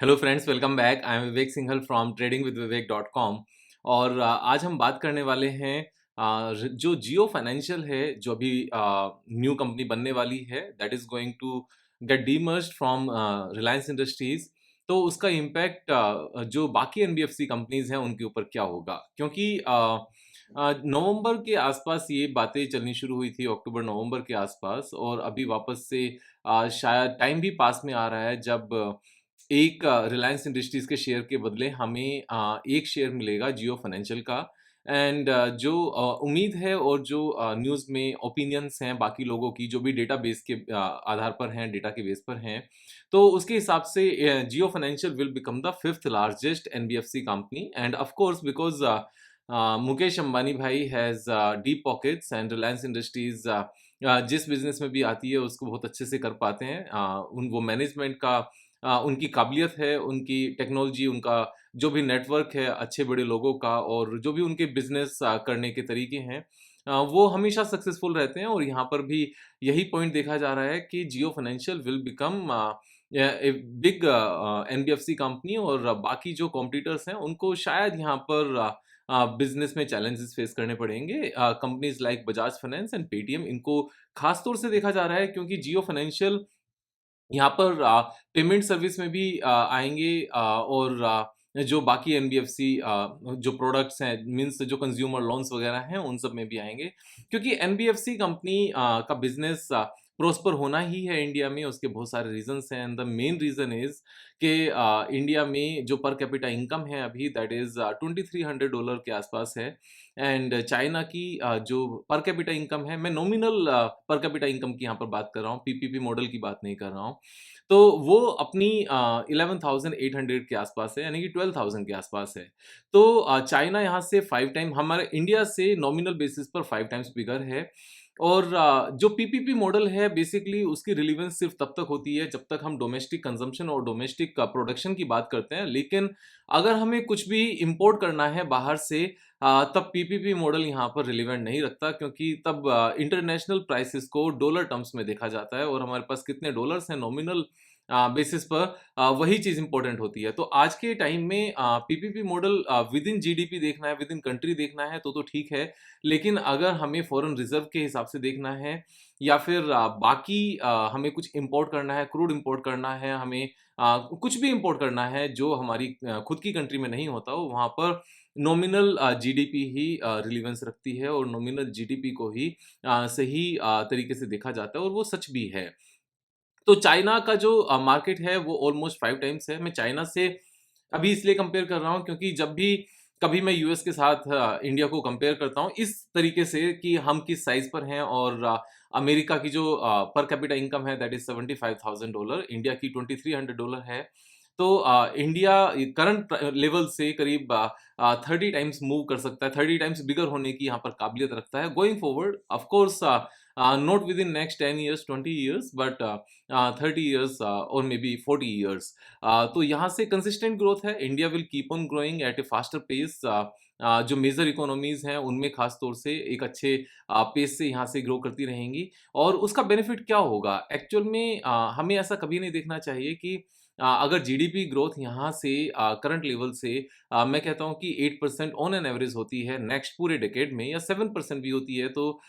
Hello friends, welcome back. I am Vivek Singhal from tradingwithvivek.com। और आज हम बात करने वाले हैं जो जियो फाइनेंशियल है, जो अभी न्यू कंपनी बनने वाली है, that is going to get demerged from Reliance Industries. तो उसका इम्पैक्ट जो बाकी एनबीएफसी कंपनीज हैं उनके ऊपर क्या होगा, क्योंकि नवंबर के आसपास ये बातें चलनी शुरू हुई थी, अक्टूबर नवंबर के आसपास, और अभी वापस से शायद टाइम भी पास में आ रहा है जब एक रिलायंस इंडस्ट्रीज के शेयर के बदले हमें एक शेयर मिलेगा जियो फाइनेंशियल का। एंड जो उम्मीद है और जो न्यूज़ में ओपिनियंस हैं बाकी लोगों की, जो भी डेटा बेस के आधार पर हैं, डेटा के बेस पर हैं, तो उसके हिसाब से Jio Financial will become the fifth largest NBFC company. And of course because Mukesh Ambani भाई has deep pockets, and Reliance Industries जिस बिजनेस में भी आती है उसको बहुत अच्छे से कर पाते हैं। उन वो मैनेजमेंट का उनकी काबिलियत है, उनकी टेक्नोलॉजी, उनका जो भी नेटवर्क है अच्छे बड़े लोगों का, और जो भी उनके बिजनेस करने के तरीके हैं, वो हमेशा सक्सेसफुल रहते हैं। और यहाँ पर भी यही पॉइंट देखा जा रहा है कि Jio Financial will become a big NBFC company, और बाकी जो कॉम्पिटिटर्स हैं उनको शायद यहाँ पर बिजनेस में चैलेंजेस फेस करने पड़ेंगे। Companies like Bajaj finance and Paytm, इनको खास तौर से देखा जा रहा है क्योंकि जियो फाइनेंशियल यहाँ पर पेमेंट सर्विस में भी आएँगे, और जो बाकी एनबीएफसी जो प्रोडक्ट्स हैं, मीन्स जो कंज्यूमर लोन्स वगैरह हैं, उन सब में भी आएँगे। क्योंकि एनबीएफसी कंपनी का बिज़नेस प्रॉस्पर होना ही है इंडिया में, उसके बहुत सारे रीज़न्स हैं, and the main reason is कि इंडिया में जो पर कैपिटा इनकम है अभी, दैट इज़ $2300 के आसपास है। एंड चाइना की जो पर कैपिटा इनकम है, मैं नॉमिनल पर कैपिटा इनकम की यहाँ पर बात कर रहा हूँ, पीपीपी मॉडल की बात नहीं कर रहा हूँ। तो वो अपनी 11,800 के आसपास है, यानी कि 12,000 के आसपास है। तो चाइना यहाँ से 5 टाइम, हमारे इंडिया से नॉमिनल बेसिस पर 5 टाइम्स बिगर है। और जो पीपीपी मॉडल है, बेसिकली उसकी रिलेवेंस सिर्फ तब तक होती है जब तक हम डोमेस्टिक कंजम्पशन और डोमेस्टिक प्रोडक्शन की बात करते हैं। लेकिन अगर हमें कुछ भी इंपोर्ट करना है बाहर से, तब पीपीपी मॉडल यहाँ पर रिलेवेंट नहीं रखता, क्योंकि तब इंटरनेशनल प्राइसेस को डॉलर टर्म्स में देखा जाता है, और हमारे पास कितने डॉलर्स हैं नॉमिनल बेसिस पर, वही चीज़ इंपॉर्टेंट होती है। तो आज के टाइम में PPP model with in GDP देखना है, विद इन कंट्री देखना है, तो ठीक है। लेकिन अगर हमें फॉरेन रिजर्व के हिसाब से देखना है, या फिर बाकी हमें कुछ इंपोर्ट करना है, क्रूड इंपोर्ट करना है, हमें कुछ भी इंपोर्ट करना है जो हमारी खुद की कंट्री में नहीं होता हो, वहाँ पर नॉमिनल जीडीपी ही रिलेवेंस रखती है, और नॉमिनल जीडीपी को ही सही तरीके से देखा जाता है, और वो सच भी है। तो चाइना का जो मार्केट है वो ऑलमोस्ट 5 टाइम्स है। मैं चाइना से अभी इसलिए कंपेयर कर रहा हूँ क्योंकि जब भी कभी मैं यूएस के साथ इंडिया को कंपेयर करता हूँ इस तरीके से कि हम किस साइज़ पर हैं, और अमेरिका की जो पर कैपिटा इनकम है, दैट इज़ $75,000, इंडिया की $2300 है। तो इंडिया करंट लेवल से करीब 30 टाइम्स मूव कर सकता है, 30 टाइम्स बिगर होने की यहाँ पर काबिलियत रखता है going forward. Of course not within next 10 years, 20 years, but 30 years और मे बी 40 इयर्स। तो यहाँ से कंसिस्टेंट ग्रोथ है। India will keep on growing at a faster pace. जो मेजर इकोनॉमीज हैं उनमें खास तौर से एक अच्छे पेस से यहाँ से ग्रो करती रहेंगी। और उसका बेनिफिट क्या होगा एक्चुअल में, हमें ऐसा कभी नहीं देखना चाहिए कि अगर जीडीपी ग्रोथ यहाँ से करंट लेवल से मैं कहता हूँ कि 8% ऑन एन एवरेज होती है नेक्स्ट पूरे डेकेड में, या 7% भी होती है, तो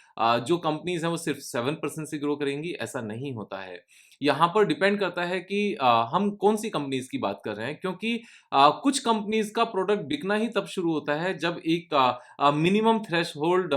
जो कंपनीज हैं वो सिर्फ 7% से ग्रो करेंगी, ऐसा नहीं होता है। यहाँ पर डिपेंड करता है कि हम कौन सी कंपनीज की बात कर रहे हैं, क्योंकि कुछ कंपनीज का प्रोडक्ट बिकना ही तब शुरू होता है जब एक मिनिमम थ्रेशहोल्ड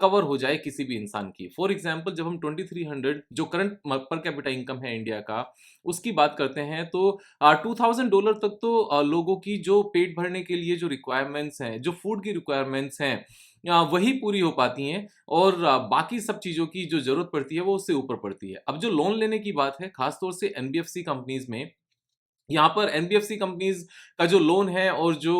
कवर हो जाए किसी भी इंसान की। फॉर एग्जांपल, जब हम 2300 जो करंट पर कैपिटा इनकम है इंडिया का, उसकी बात करते हैं, तो $2000 तक तो लोगों की जो पेट भरने के लिए जो रिक्वायरमेंट्स हैं, जो फूड की रिक्वायरमेंट्स हैं, वही पूरी हो पाती हैं, और बाकी सब चीज़ों की जो ज़रूरत पड़ती है वो उससे ऊपर पड़ती है। अब जो लोन लेने की बात है, खास तौर से एनबीएफसी कंपनीज़ में, यहाँ पर एनबीएफसी कंपनीज़ का जो लोन है और जो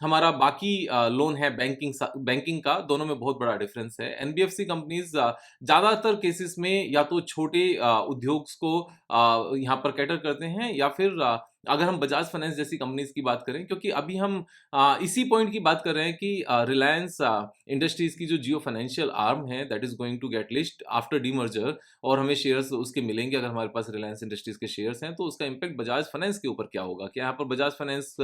हमारा बाकी लोन है बैंकिंग का, दोनों में बहुत बड़ा डिफरेंस है। एनबीएफसी कंपनीज़ ज़्यादातर केसेस में या तो छोटे उद्योग्स को यहाँ पर कैटर करते हैं, या फिर अगर हम बजाज फाइनेंस जैसी कंपनीज की बात करें, क्योंकि अभी हम इसी पॉइंट की बात कर रहे हैं कि रिलायंस इंडस्ट्रीज की जो जियो फाइनेंशियल आर्म है that is going to get list after demerger, और हमें शेयर्स उसके मिलेंगे। अगर हमारे पास रिलायंस इंडस्ट्रीज के शेयर्स हैं तो उसका इम्पैक्ट बजाज फाइनेंस के ऊपर क्या होगा, क्या यहाँ पर बजाज फाइनेंस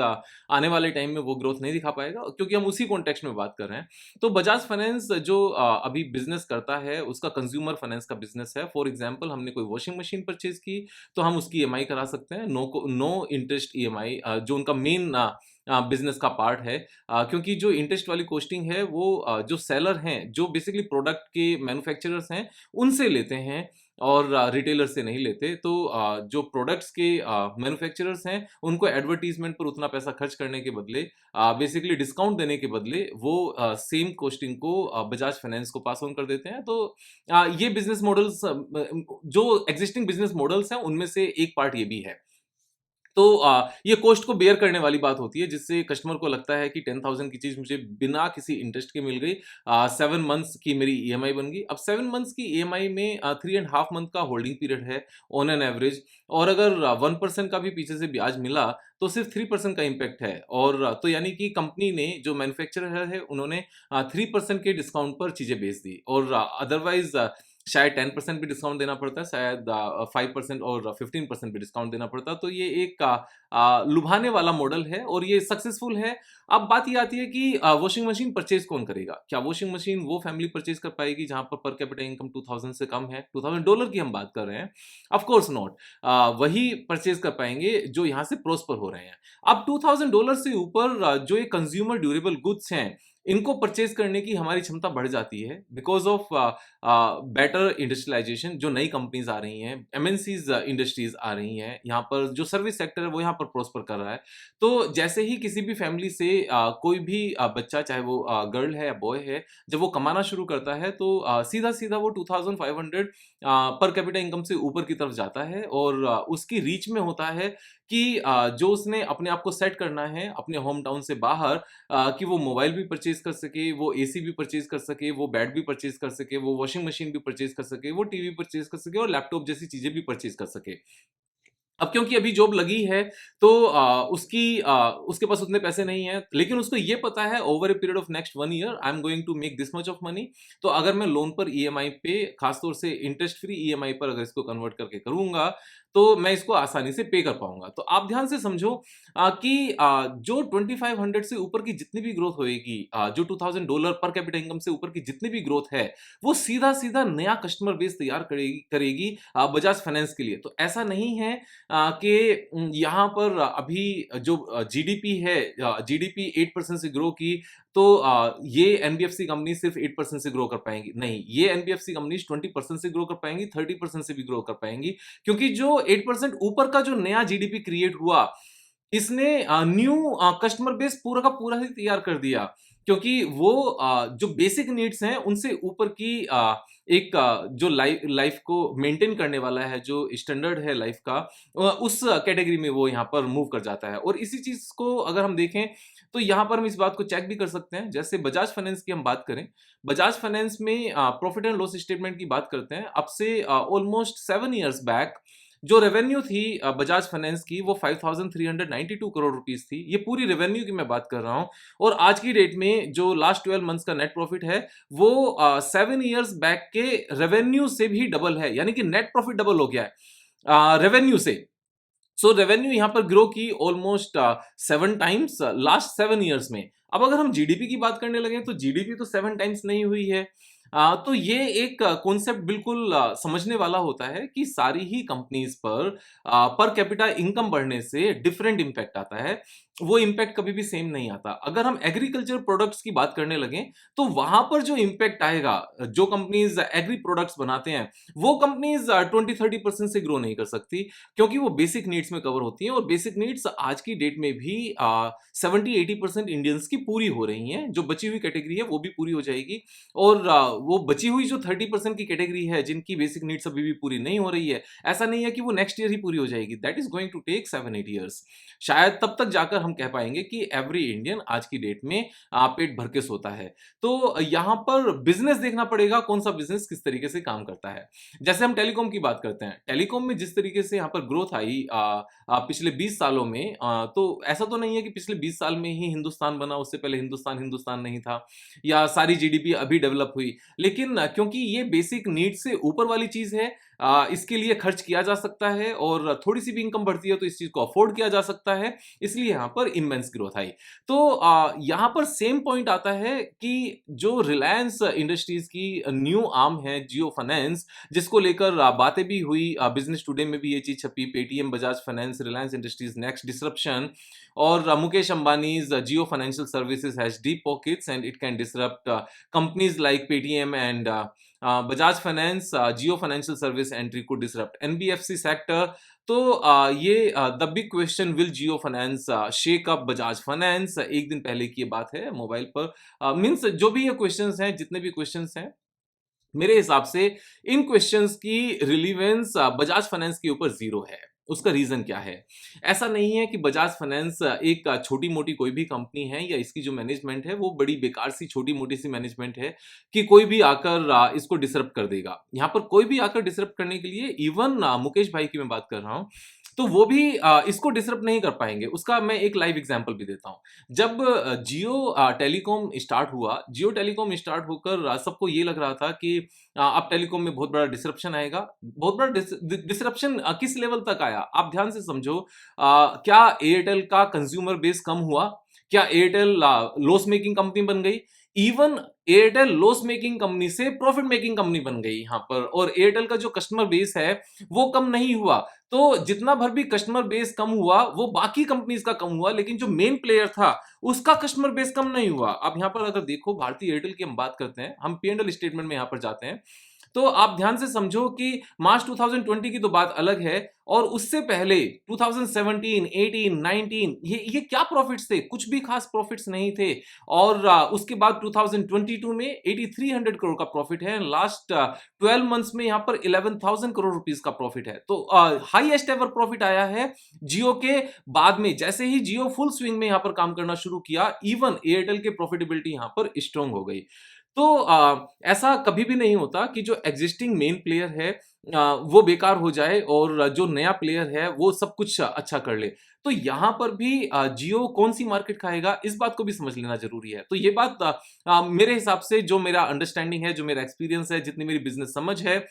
आने वाले टाइम में वो ग्रोथ नहीं दिखा पाएगा, क्योंकि हम उसी कॉन्टेक्स्ट में बात कर रहे हैं। तो बजाज फाइनेंस जो अभी बिजनेस करता है उसका कंज्यूमर फाइनेंस का बिजनेस है। फॉर एग्जाम्पल हमने कोई वॉशिंग मशीन परचेज की तो हम उसकी ईएमआई करा सकते हैं, नो इंटरेस्ट ईएमआई, जो उनका मेन बिजनेस का पार्ट है। क्योंकि जो इंटरेस्ट वाली कॉस्टिंग है वो जो सेलर हैं, जो बेसिकली प्रोडक्ट के मैन्युफैक्चरर्स हैं, उनसे लेते हैं और रिटेलर से नहीं लेते। तो जो प्रोडक्ट्स के मैन्युफैक्चरर्स हैं उनको एडवर्टीजमेंट पर उतना पैसा खर्च करने के बदले, बेसिकली डिस्काउंट देने के बदले, वो सेम कॉस्टिंग को बजाज फाइनेंस को पास ऑन कर देते हैं। तो ये बिजनेस मॉडल्स, जो एग्जिस्टिंग बिजनेस मॉडल्स हैं उनमें से एक पार्ट ये भी है। तो ये कॉस्ट को बेयर करने वाली बात होती है, जिससे कस्टमर को लगता है कि 10,000 की चीज़ मुझे बिना किसी इंटरेस्ट के मिल गई। 7 मंथ्स की मेरी ईएमआई बन गई। अब 7 मंथ्स की ईएमआई में 3 एंड हाफ मंथ का होल्डिंग पीरियड है ऑन एन एवरेज, और अगर 1% का भी पीछे से ब्याज मिला तो सिर्फ 3% का इम्पैक्ट है। और तो यानी कि कंपनी ने, जो मैन्युफैक्चरर है, उन्होंने 3% के डिस्काउंट पर चीज़ें बेच दी, और अदरवाइज़ शायद 10% भी डिस्काउंट देना पड़ता है, शायद 5% और 15% भी डिस्काउंट देना पड़ता है। तो ये एक लुभाने वाला मॉडल है और ये सक्सेसफुल है। अब बात ये आती है कि वॉशिंग मशीन परचेज कौन करेगा? क्या वॉशिंग मशीन वो फैमिली परचेज कर पाएगी जहां पर कैपिटा इनकम 2000 से कम है? $2000 की हम बात कर रहे हैं। Of course not. वही परचेज कर पाएंगे जो यहाँ से प्रोस्पर हो रहे हैं। अब $2000 से ऊपर जो ये कंज्यूमर ड्यूरेबल गुड्स हैं, इनको परचेज करने की हमारी क्षमता बढ़ जाती है बिकॉज ऑफ बेटर इंडस्ट्रियलाइजेशन। जो नई कंपनीज आ रही हैं, एमएनसीज इंडस्ट्रीज आ रही हैं, यहाँ पर जो सर्विस सेक्टर है वो यहाँ पर प्रोस्पर कर रहा है। तो जैसे ही किसी भी फैमिली से कोई भी बच्चा, चाहे वो गर्ल है या बॉय है, जब वो कमाना शुरू करता है तो सीधा सीधा वो 2500 पर कैपिटा इनकम से ऊपर की तरफ जाता है, और उसकी रीच में होता है कि जो उसने अपने आप को सेट करना है अपने होम टाउन से बाहर, कि वो मोबाइल भी परचेज कर सके, वो एसी भी परचेज कर सके, वो बेड भी परचेज कर सके, वो वॉशिंग मशीन भी परचेज कर सके, वो टीवी परचेज कर सके और लैपटॉप जैसी चीजें भी परचेज कर सके। अब क्योंकि अभी जॉब लगी है तो उसके पास उतने पैसे नहीं है, लेकिन उसको ये पता है over a period of next 1 year I am going to make this much of money. तो अगर मैं लोन पर ईएमआई पे, खासतौर से इंटरेस्ट फ्री ईएमआई पर अगर इसको कन्वर्ट करके करूंगा तो मैं इसको आसानी से पे कर पाऊंगा। तो आप ध्यान से समझो कि जो 2500 से ऊपर की जितनी भी ग्रोथ होएगी, जो $2000 पर कैपिटा इनकम से ऊपर की जितनी भी ग्रोथ है, वो सीधा सीधा नया कस्टमर बेस तैयार करेगी करेगी बजाज फाइनेंस के लिए। तो ऐसा नहीं है कि यहाँ पर अभी जो जीडीपी है, जीडीपी 8% से ग्रो की, तो ये एनबीएफसी कंपनी सिर्फ 8% से ग्रो कर पाएंगी? नहीं, ये एनबीएफसी कंपनी 20% से ग्रो कर पाएंगी, 30% से भी ग्रो कर पाएंगी, क्योंकि जो 8% ऊपर का जो नया जीडीपी क्रिएट हुआ, इसने न्यू कस्टमर बेस पूरा का पूरा ही तैयार कर दिया। क्योंकि वो जो बेसिक नीड्स हैं उनसे ऊपर की एक जो लाइफ को मेंटेन करने वाला है, जो स्टैंडर्ड है लाइफ का, उस कैटेगरी में वो यहाँ पर मूव कर जाता है। और इसी चीज को अगर हम देखें तो यहाँ पर हम इस बात को चेक भी कर सकते हैं। जैसे बजाज फाइनेंस की हम बात करें, बजाज फाइनेंस में प्रॉफिट एंड लॉस स्टेटमेंट की बात करते हैं, अब से ऑलमोस्ट 7 ईयर्स बैक जो रेवेन्यू थी बजाज फाइनेंस की, वो 5392 करोड़ रुपीस थी। ये पूरी रेवेन्यू की मैं बात कर रहा हूं। और आज की डेट में जो लास्ट 12 मंथ्स का नेट प्रॉफिट है वो 7 ईयर्स बैक के रेवेन्यू से भी डबल है, यानी कि नेट प्रॉफिट डबल हो गया है रेवेन्यू से। सो रेवेन्यू यहां पर ग्रो की ऑलमोस्ट 7 टाइम्स लास्ट 7 ईयर्स में। अब अगर हम जीडीपी की बात करने लगे तो जीडीपी तो 7 टाइम्स नहीं हुई है। तो ये एक कॉन्सेप्ट बिल्कुल समझने वाला होता है कि सारी ही कंपनीज पर कैपिटा इनकम बढ़ने से डिफरेंट इम्पैक्ट आता है। वो इम्पैक्ट कभी भी सेम नहीं आता। अगर हम एग्रीकल्चर प्रोडक्ट्स की बात करने लगे तो वहां पर जो इम्पैक्ट आएगा, जो कंपनीज एग्री प्रोडक्ट्स बनाते हैं, वो कंपनीज 20-30% से ग्रो नहीं कर सकती, क्योंकि वो बेसिक नीड्स में कवर होती हैं। और बेसिक नीड्स आज की डेट में भी 70-80% इंडियंस की पूरी हो रही हैं। जो बची हुई कैटेगरी है वो भी पूरी हो जाएगी। और वो बची हुई जो 30% की कैटेगरी है जिनकी बेसिक नीड्स अभी भी पूरी नहीं हो रही है, ऐसा नहीं है कि वो नेक्स्ट ईयर ही पूरी हो जाएगी, that is going to take 7-8 years. शायद तब तक जाकर हम कह पाएंगे कि एवरी इंडियन आज की डेट में पेट भर के सोता है। तो यहाँ पर बिजनेस देखना पड़ेगा, कौन सा बिजनेस किस तरीके से काम करता है। जैसे हम टेलीकॉम की बात करते हैं, टेलीकॉम में जिस तरीके से यहाँ पर ग्रोथ आई पिछले 20 सालों में, तो ऐसा तो नहीं है कि पिछले 20 साल में ही हिंदुस्तान बना, उससे पहले हिंदुस्तान हिंदुस्तान नहीं था, या सारी जीडीपी अभी डेवलप हुई। लेकिन क्योंकि ये बेसिक नीड से ऊपर वाली चीज है, इसके लिए खर्च किया जा सकता है और थोड़ी सी भी इनकम बढ़ती है तो इस चीज को अफोर्ड किया जा सकता है, इसलिए यहाँ पर इमेंस ग्रोथ आई। तो यहाँ पर सेम पॉइंट आता है कि जो रिलायंस इंडस्ट्रीज की न्यू आर्म है जियो फाइनेंस, जिसको लेकर बातें भी हुई, बिजनेस टुडे में भी ये चीज छपी, Paytm, Bajaj Finance, Reliance Industries next disruption, और Mukesh Ambani's Jio Financial Services has deep pockets and it can disrupt companies like Paytm and Bajaj Finance, Jio Financial Services entry को डिसरप्ट एनबीएफसी सेक्टर। तो ये the big question, will Jio Finance shake up Bajaj Finance, एक दिन पहले की ये बात है मोबाइल पर। मीन्स जो भी ये क्वेश्चंस हैं, जितने भी क्वेश्चंस हैं, मेरे हिसाब से इन क्वेश्चंस की रिलीवेंस बजाज फाइनेंस के ऊपर जीरो है। उसका रीजन क्या है? ऐसा नहीं है कि बजाज फाइनेंस एक छोटी मोटी कोई भी कंपनी है या इसकी जो मैनेजमेंट है वो बड़ी बेकार सी छोटी मोटी सी मैनेजमेंट है कि कोई भी आकर इसको डिसरप्ट कर देगा। यहाँ पर कोई भी आकर डिसरप्ट करने के लिए, इवन मुकेश भाई की मैं बात कर रहा हूँ, तो वो भी इसको डिसरप्ट नहीं कर पाएंगे। उसका मैं एक लाइव एग्जांपल भी देता हूँ। जब जियो टेलीकॉम स्टार्ट हुआ, जियो टेलीकॉम स्टार्ट होकर सबको ये लग रहा था कि अब टेलीकॉम में बहुत बड़ा डिसरप्शन आएगा। बहुत बड़ा डिसरप्शन किस लेवल तक आया आप ध्यान से समझो। क्या एयरटेल का कंज्यूमर बेस कम हुआ? क्या एयरटेल लॉस मेकिंग कंपनी बन गई? Even Airtel loss making company से प्रॉफिट मेकिंग कंपनी बन गई यहाँ पर, और एयरटेल का जो कस्टमर बेस है वो कम नहीं हुआ। तो जितना भर भी कस्टमर बेस कम हुआ वो बाकी कंपनीज का कम हुआ, लेकिन जो मेन प्लेयर था उसका कस्टमर बेस कम नहीं हुआ। अब यहाँ पर अगर देखो, भारतीय एयरटेल की हम बात करते हैं, हम P&L स्टेटमेंट में यहाँ पर जाते हैं, तो आप ध्यान से समझो कि मार्च 2020 की तो बात अलग है, और उससे पहले 2017, 18, 19 ये क्या प्रॉफिट्स थे? कुछ भी खास प्रॉफिट्स नहीं थे। और उसके बाद 2022 में 8300 करोड़ का प्रॉफिट है। लास्ट 12 मंथ्स में यहाँ पर 11,000 करोड़ रुपीस का प्रॉफिट है। तो हाईएस्ट एवर प्रॉफिट आया है जियो के बाद में। जैसे ही जियो फुल स्विंग में यहाँ पर काम करना शुरू किया, इवन एयरटेल के प्रॉफिटेबिलिटी यहाँ पर स्ट्रांग हो गई। तो ऐसा कभी भी नहीं होता कि जो एग्जिस्टिंग मेन प्लेयर है वो बेकार हो जाए और जो नया प्लेयर है वो सब कुछ अच्छा कर ले। तो यहाँ पर भी जियो कौन सी मार्केट खाएगा, इस बात को भी समझ लेना जरूरी है। तो ये बात मेरे हिसाब से, जो मेरा अंडरस्टैंडिंग है, जो मेरा एक्सपीरियंस है, जितनी मेरी बिजनेस समझ है,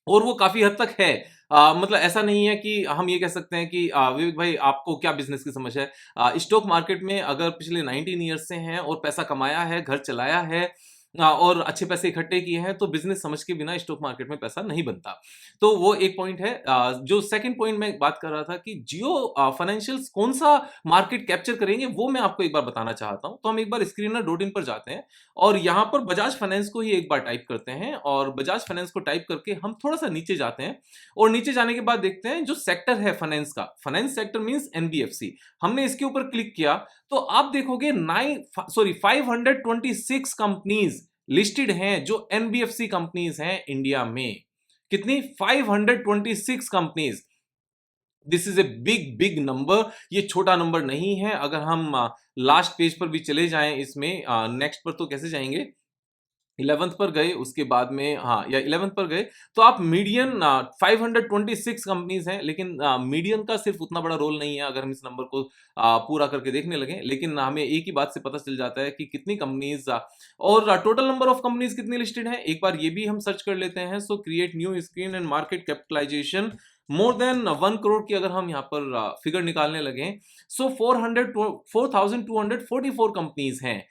और वो काफी हद तक है। मतलब ऐसा नहीं है कि हम ये कह सकते हैं कि विवेक भाई आपको क्या बिजनेस की समझ है। स्टॉक मार्केट में अगर पिछले 19 ईयर्स से हैं और पैसा कमाया है, घर चलाया है, और अच्छे पैसे इकट्ठे किए हैं, तो बिजनेस समझ के बिना स्टॉक मार्केट में पैसा नहीं बनता। तो वो एक पॉइंट है। जो सेकंड पॉइंट मैं बात कर रहा था कि जियो फाइनेंशियल्स कौन सा मार्केट कैप्चर करेंगे, वो मैं आपको एक बार बताना चाहता हूं। तो हम एक बार स्क्रीनर.in पर जाते हैं और यहां पर बजाज फाइनेंस को ही एक बार टाइप करते हैं, और बजाज फाइनेंस को टाइप करके हम थोड़ा सा नीचे जाते हैं, और नीचे जाने के बाद देखते हैं जो सेक्टर है फाइनेंस का, फाइनेंस सेक्टर मींस एनबीएफसी। हमने इसके ऊपर क्लिक किया तो आप देखोगे 526 कंपनीज लिस्टेड हैं जो एनबीएफसी कंपनीज हैं इंडिया में। कितनी? 526 companies. This is a big big number, ये छोटा नंबर नहीं है। अगर हम लास्ट पेज पर भी चले जाएं, इसमें नेक्स्ट पर तो कैसे जाएंगे, 11th पर गए, उसके बाद में हाँ या 11th पर गए, तो आप मीडियन 526 कंपनीज हैं, लेकिन मीडियन का सिर्फ उतना बड़ा रोल नहीं है अगर हम इस नंबर को पूरा करके देखने लगे। लेकिन हमें एक ही बात से पता चल जाता है कि कितनी कंपनीज और टोटल नंबर ऑफ कंपनीज कितनी लिस्टेड है, एक बार ये भी हम सर्च कर लेते हैं। So create new screen and market capitalisation, more than 1 crore की अगर हम यहाँ पर फिगर निकालने लगे, सो 4,244 कंपनीज हैं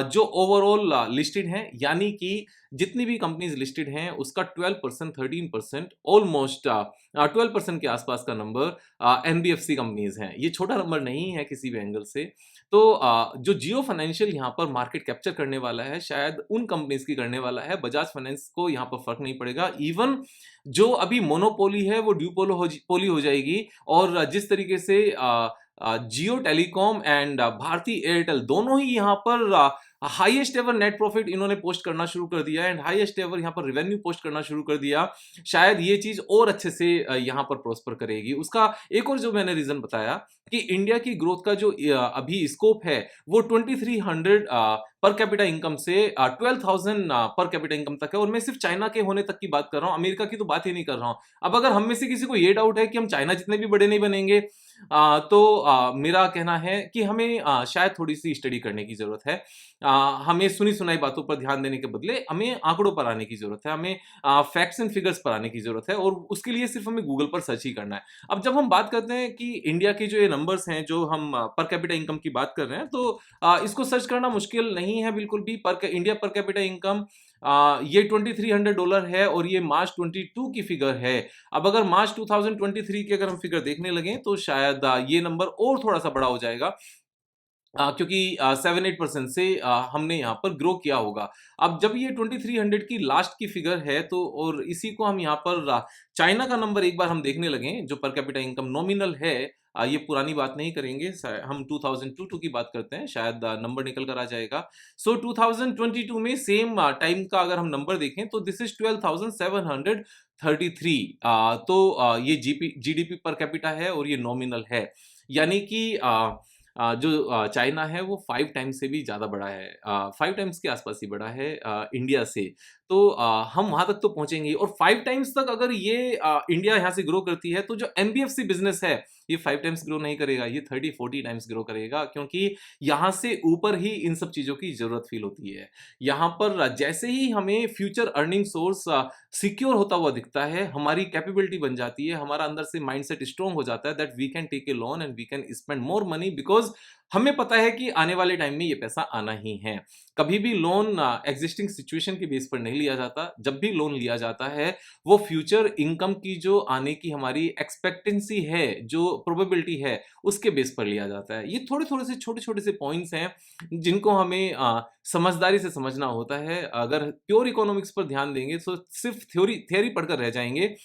जो ओवरऑल लिस्टेड हैं। यानी कि जितनी भी कंपनीज लिस्टेड हैं उसका 12%, 13%, ऑलमोस्ट 12% के आसपास का नंबर एनबीएफसी कंपनीज हैं। ये छोटा नंबर नहीं है किसी भी एंगल से। तो जो जियो फाइनेंशियल यहाँ पर मार्केट कैप्चर करने वाला है, शायद उन कंपनीज की करने वाला है। बजाज फाइनेंस को यहाँ पर फर्क नहीं पड़ेगा। इवन जो अभी मोनोपोली है वो ड्यूपोली हो जाएगी, और जिस तरीके से जियो टेलीकॉम एंड भारती एयरटेल दोनों ही यहाँ पर हाईएस्ट एवर नेट प्रॉफिट इन्होंने पोस्ट करना शुरू कर दिया एंड हाईएस्ट एवर यहाँ पर रेवेन्यू पोस्ट करना शुरू कर दिया। शायद ये चीज और अच्छे से यहाँ पर प्रोस्पर करेगी। उसका एक और जो मैंने रीजन बताया कि इंडिया की ग्रोथ का जो अभी स्कोप है वो 2300 पर कैपिटा इनकम से 12,000 पर कैपिटा इनकम तक है, और मैं सिर्फ चाइना के होने तक की बात कर रहा हूँ, अमेरिका की तो बात ही नहीं कर रहा हूँ। अब अगर हम में से किसी को ये डाउट है कि हम चाइना जितने भी बड़े नहीं बनेंगे, तो मेरा कहना है कि हमें शायद थोड़ी सी स्टडी करने की जरूरत है। हमें सुनी सुनाई बातों पर ध्यान देने के बदले हमें आंकड़ों पर आने की जरूरत है, हमें फैक्ट्स एंड फिगर्स पर आने की जरूरत है, और उसके लिए सिर्फ हमें गूगल पर सर्च ही करना है। अब जब हम बात करते हैं कि इंडिया के जो ये नंबर्स हैं, जो हम पर कैपिटा इनकम की बात कर रहे हैं, तो इसको सर्च करना मुश्किल नहीं है बिल्कुल भी। इंडिया पर कैपिटा इनकम ये $2300 है और ये मार्च 22 की फिगर है। अब अगर मार्च 2023 की अगर हम फिगर देखने लगे तो शायद ये नंबर और थोड़ा सा बड़ा हो जाएगा, क्योंकि 7-8% से हमने यहाँ पर ग्रो किया होगा। अब जब ये 2300 की लास्ट की फिगर है, तो और इसी को हम यहाँ पर चाइना का नंबर एक बार हम देखने लगे जो पर कैपिटा इनकम नॉमिनल है, ये पुरानी बात नहीं करेंगे, हम 2022 की बात करते हैं, शायद नंबर निकल कर आ जाएगा। सो 2022 में सेम टाइम का अगर हम नंबर देखें तो दिस इज 12,733। तो ये जीडीपी पर कैपिटा है और ये नॉमिनल है, यानी कि जो चाइना है वो 5 टाइम्स से भी ज़्यादा बड़ा है, 5 टाइम्स के आसपास ही बड़ा है इंडिया से। तो हम वहाँ तक तो पहुँचेंगे, और 5 टाइम्स तक अगर ये इंडिया यहाँ से ग्रो करती है, तो जो एनबीएफसी बिजनेस है ये 5 टाइम्स ग्रो नहीं करेगा, ये 30-40 टाइम्स ग्रो करेगा, क्योंकि यहाँ से ऊपर ही इन सब चीज़ों की ज़रूरत फील होती है। यहाँ पर जैसे ही हमें फ्यूचर अर्निंग सोर्स सिक्योर होता हुआ दिखता है, हमारी कैपेबिलिटी बन जाती है, हमारा अंदर से माइंडसेट स्ट्रांग हो जाता है that we can take a loan and we can spend more money, because हमें पता है कि आने वाले टाइम में ये पैसा आना ही है। कभी भी लोन एग्जिस्टिंग सिचुएशन के बेस पर नहीं लिया जाता। जब भी लोन लिया जाता है, वो फ्यूचर इनकम की जो आने की हमारी एक्सपेक्टेंसी है, जो प्रोबेबिलिटी है, उसके बेस पर लिया जाता है। ये थोड़े-थोड़े से छोटे-छोटे से पॉइंट्स हैं जिनको हमें समझदारी से समझना होता है। अगर प्योर इकोनॉमिक्स पर ध्यान देंगे तो सिर्फ थ्योरी पढ़कर रह जाएँगे,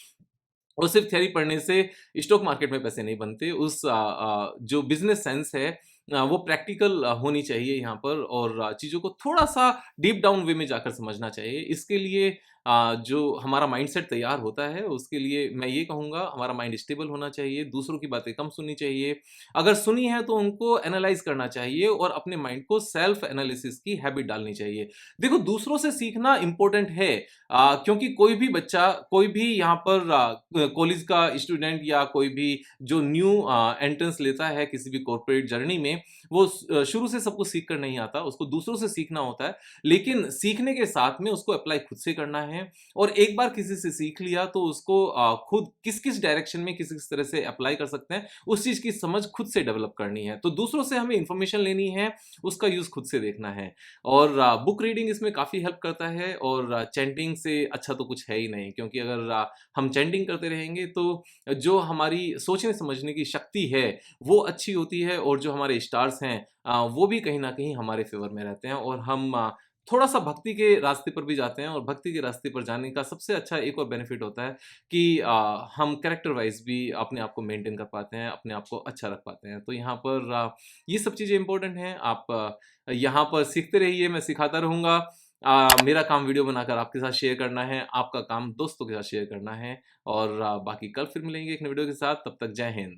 और सिर्फ थ्योरी पढ़ने से स्टॉक मार्केट में पैसे नहीं बनते। जो बिज़नेस सेंस है वो प्रैक्टिकल होनी चाहिए यहाँ पर, और चीज़ों को थोड़ा-सा डीप डाउन वे में जाकर समझना चाहिए। इसके लिए जो हमारा माइंडसेट तैयार होता है, उसके लिए मैं ये कहूँगा हमारा माइंड स्टेबल होना चाहिए, दूसरों की बातें कम सुननी चाहिए। अगर सुनी है तो उनको एनालाइज़ करना चाहिए और अपने माइंड को सेल्फ एनालिसिस की हैबिट डालनी चाहिए। देखो, दूसरों से सीखना इम्पोर्टेंट है, क्योंकि कोई भी बच्चा, कोई भी यहाँ पर कॉलेज का स्टूडेंट या कोई भी जो न्यू एंट्रेंस लेता है किसी भी कॉर्पोरेट जर्नी में, वो शुरू से सब कुछ सीख कर नहीं आता, उसको दूसरों से सीखना होता है। लेकिन सीखने के साथ में उसको अप्लाई खुद से करना है, और एक बार किसी से सीख लिया तो उसको खुद किस-किस डायरेक्शन में किस-किस तरह से अप्लाई कर सकते हैं, उस चीज़ की समझ खुद से डेवलप करनी है। तो दूसरों से हमें इन्फॉर्मेशन लेनी है, उसका यूज़ खुद से देखना है, और बुक रीडिंग इसमें काफ़ी हेल्प करता है, और चैंटिंग से अच्छा तो कुछ है ही नहीं, क्योंकि अगर हम चैंटिंग करते रहेंगे तो जो हमारी सोचने समझने की शक्ति है वो अच्छी होती है, और जो हमारे स्टार्स हैं वो भी कहीं न कहीं हमारे फ़ेवर में रहते हैं, और हम थोड़ा-सा भक्ति के रास्ते पर भी जाते हैं, और भक्ति के रास्ते पर जाने का सबसे अच्छा एक और बेनिफिट होता है कि हम कैरेक्टर वाइज़ भी अपने आप को मेंटेन कर पाते हैं, अपने आप को अच्छा रख पाते हैं। तो यहाँ पर ये सब चीज़ें इम्पोर्टेंट हैं। आप यहाँ पर सीखते रहिए, मैं सिखाता रहूँगा। मेरा काम वीडियो बनाकर आपके साथ शेयर करना है, आपका काम दोस्तों के साथ शेयर करना है, और बाकी कल फिर मिलेंगे एक नई वीडियो के साथ। तब तक जय हिंद।